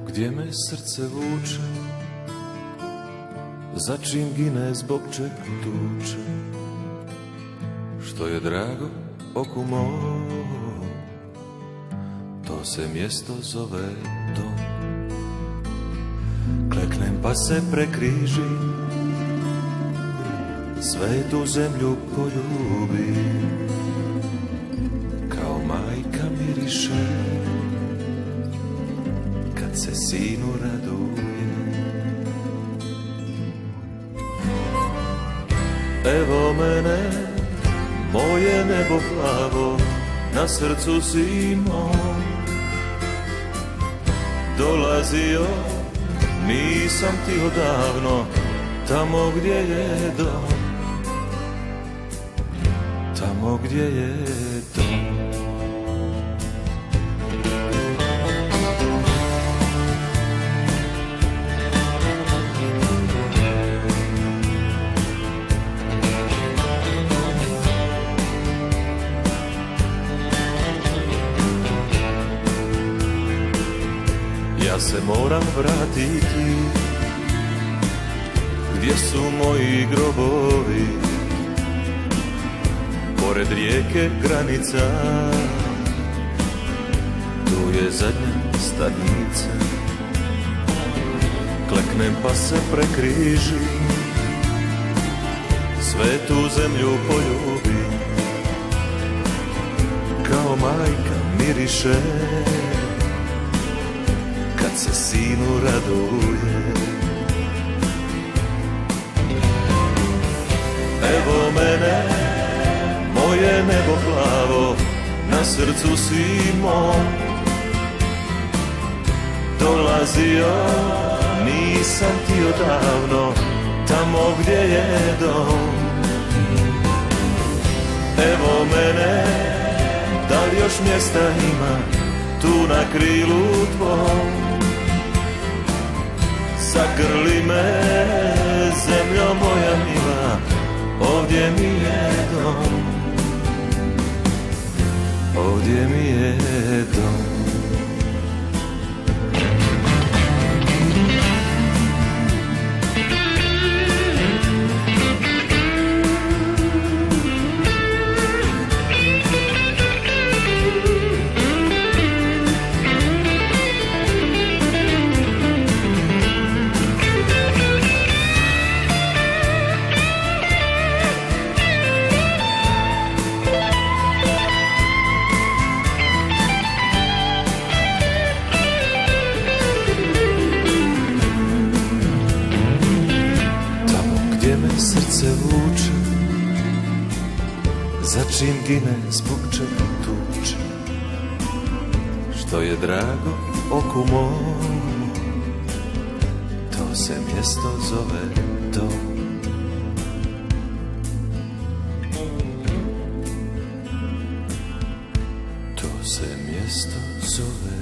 Gdje me srce vuče, za čim gine, zbog čega tuče, što je drago oku mom, to se mjesto zove dom. Kleknem pa se prekrižim, svetu zemlju poljubim, kao majka miriše kad se sinu raduje. Evo mene, moje nebo plavo, na srcu si mom. Dolazio, nisam ti odavno, tamo gdje je dom, tamo gdje je dom. Ja se moram vratiti, gdje su moji grobovi, pored rijeke granica, tu je zadnja stanica. Kleknem pa se prekrižim, svetu zemlju poljubim, kao majka miriše kad se sinu raduje. Evo mene, moje nebo plavo, na srcu si mom. Dolazio, nisam ti odavno, tamo gdje je dom. Evo mene, da li još mjesta ima tu na krilu tvom? Zagrli me, zemljo moja mila, ovdje mi je dom, ovdje mi je dom. Srce vuče, za čim gine, zbog čega tuče, što je drago oku mom, to se mjesto zove dom. To se mjesto zove